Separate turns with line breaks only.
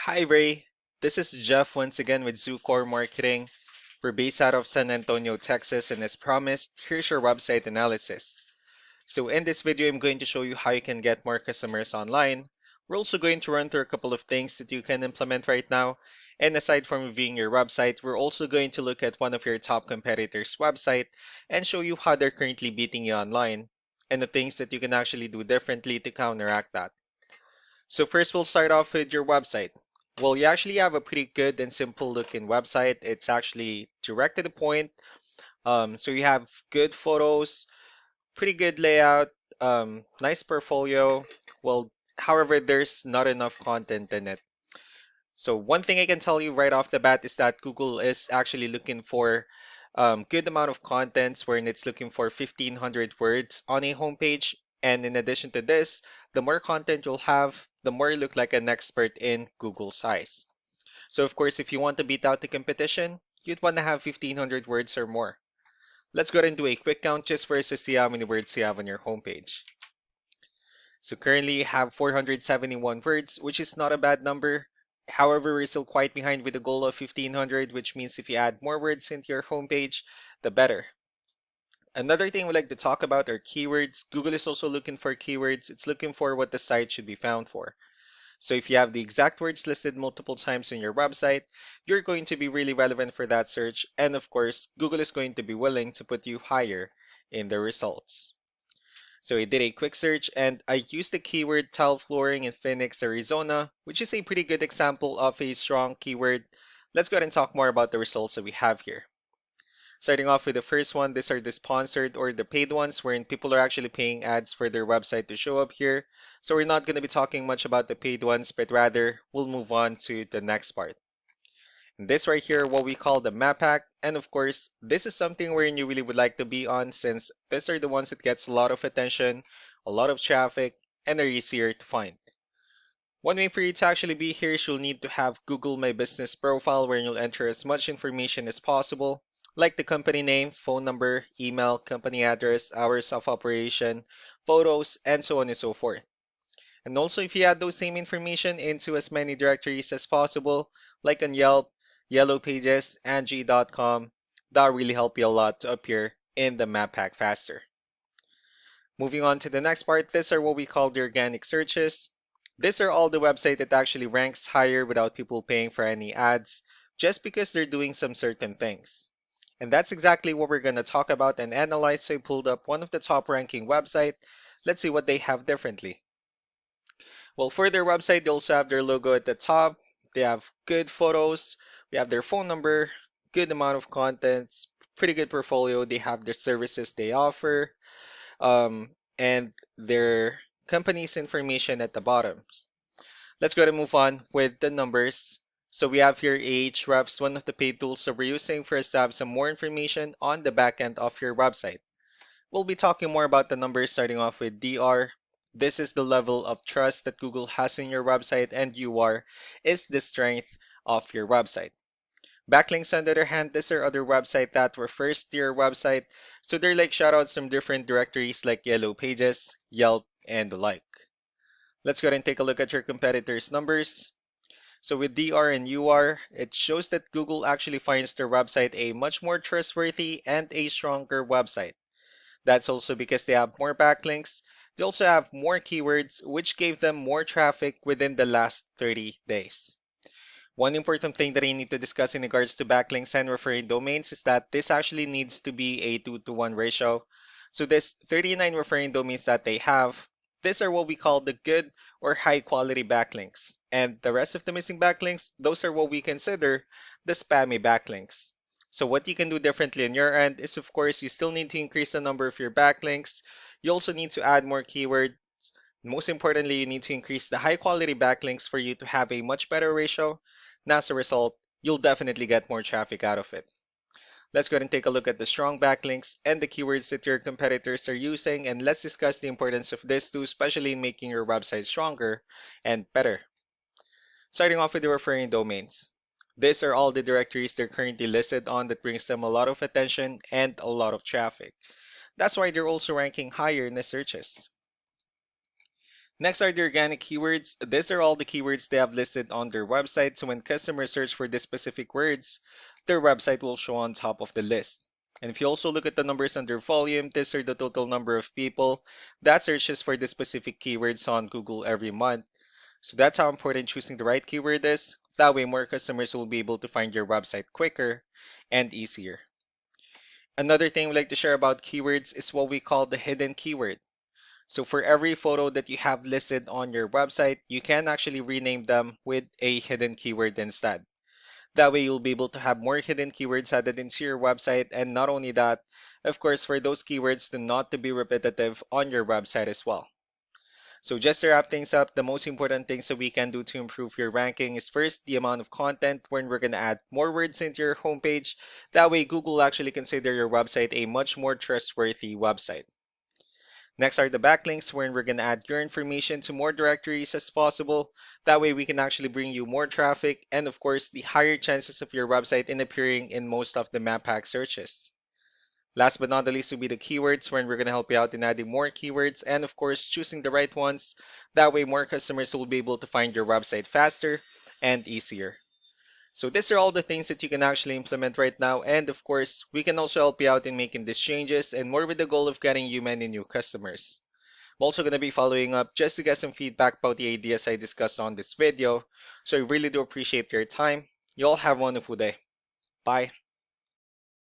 Hi Ray, this is Jeff once again with ZooCore Marketing. We're based out of San Antonio, Texas, and as promised, here's your website analysis. So in this video, I'm going to show you how you can get more customers online. We're also going to run through a couple of things that you can implement right now. And aside from reviewing your website, we're also going to look at one of your top competitors' website and show you how they're currently beating you online and the things that you can actually do differently to counteract that. So first we'll start off with your website. Well, you actually have a pretty good and simple looking website. It's actually direct to the point. So you have good photos, pretty good layout, nice portfolio. Well, however, there's not enough content in it. So one thing I can tell you right off the bat is that Google is actually looking for good amount of contents wherein it's looking for 1500 words on a homepage. And in addition to this, the more content you'll have, the more you look like an expert in Google size. So of course, if you want to beat out the competition, you'd want to have 1500 words or more. Let's go ahead and do a quick count just for us to see how many words you have on your homepage. So currently you have 471 words, which is not a bad number. However, we're still quite behind with the goal of 1500, which means if you add more words into your homepage, the better. Another thing we like to talk about are keywords. Google is also looking for keywords. It's looking for what the site should be found for. So if you have the exact words listed multiple times in your website, you're going to be really relevant for that search. And of course, Google is going to be willing to put you higher in the results. So I did a quick search and I used the keyword tile flooring in Phoenix, Arizona, which is a pretty good example of a strong keyword. Let's go ahead and talk more about the results that we have here. Starting off with the first one, these are the sponsored or the paid ones wherein people are actually paying ads for their website to show up here. So we're not going to be talking much about the paid ones, but rather we'll move on to the next part. And this right here, what we call the map hack. And of course, this is something wherein you really would like to be on since these are the ones that gets a lot of attention, a lot of traffic, and are easier to find. One way for you to actually be here is you'll need to have Google My Business profile where you'll enter as much information as possible, like the company name, phone number, email, company address, hours of operation, photos, and so on and so forth. And also if you add those same information into as many directories as possible, like on Yelp, Yellow Pages, Angie.com, that'll really help you a lot to appear in the map pack faster. Moving on to the next part, these are what we call the organic searches. These are all the website that actually ranks higher without people paying for any ads, just because they're doing some certain things. And that's exactly what we're going to talk about and analyze. So I pulled up one of the top ranking website. Let's see what they have differently. Well, for their website, they also have their logo at the top. They have good photos. We have their phone number, good amount of contents, pretty good portfolio. They have the services they offer and their company's information at the bottom. Let's go ahead and move on with the numbers. So we have here Ahrefs, one of the paid tools that we're using for us to have some more information on the back end of your website. We'll be talking more about the numbers starting off with DR. This is the level of trust that Google has in your website, and UR is the strength of your website. Backlinks, on the other hand, these are other websites that refers to your website, so they're like shoutouts from different directories like Yellow Pages, Yelp, and the like. Let's go ahead and take a look at your competitors' numbers. So with DR and UR, it shows that Google actually finds their website a much more trustworthy and a stronger website. That's also because they have more backlinks. They also have more keywords, which gave them more traffic within the last 30 days. One important thing that I need to discuss in regards to backlinks and referring domains is that this actually needs to be a 2-to-1 ratio. So this 39 referring domains that they have, these are what we call the good or high quality backlinks. And the rest of the missing backlinks, those are what we consider the spammy backlinks. So what you can do differently on your end is, of course, you still need to increase the number of your backlinks. You also need to add more keywords. Most importantly, you need to increase the high quality backlinks for you to have a much better ratio. And as a result, you'll definitely get more traffic out of it. Let's go ahead and take a look at the strong backlinks and the keywords that your competitors are using, and let's discuss the importance of this too, especially in making your website stronger and better. Starting off with the referring domains. These are all the directories they're currently listed on that brings them a lot of attention and a lot of traffic. That's why they're also ranking higher in the searches. Next are the organic keywords. These are all the keywords they have listed on their website, so when customers search for these specific words, their website will show on top of the list. And if you also look at the numbers under volume, these are the total number of people that searches for the specific keywords on Google every month. So that's how important choosing the right keyword is. That way, more customers will be able to find your website quicker and easier. Another thing we like to share about keywords is what we call the hidden keyword. So for every photo that you have listed on your website, you can actually rename them with a hidden keyword instead. That way you'll be able to have more hidden keywords added into your website, and not only that, of course, for those keywords to not to be repetitive on your website as well. So just to wrap things up, the most important things that we can do to improve your ranking is first the amount of content when we're going to add more words into your homepage. That way Google actually consider your website a much more trustworthy website. Next are the backlinks wherein we're going to add your information to more directories as possible. That way we can actually bring you more traffic and of course the higher chances of your website in appearing in most of the map pack searches. Last but not the least will be the keywords wherein we're going to help you out in adding more keywords and of course choosing the right ones. That way more customers will be able to find your website faster and easier. So these are all the things that you can actually implement right now. And of course, we can also help you out in making these changes and more with the goal of getting you many new customers. I'm also going to be following up just to get some feedback about the ideas I discussed on this video. So I really do appreciate your time. You all have a wonderful day. Bye.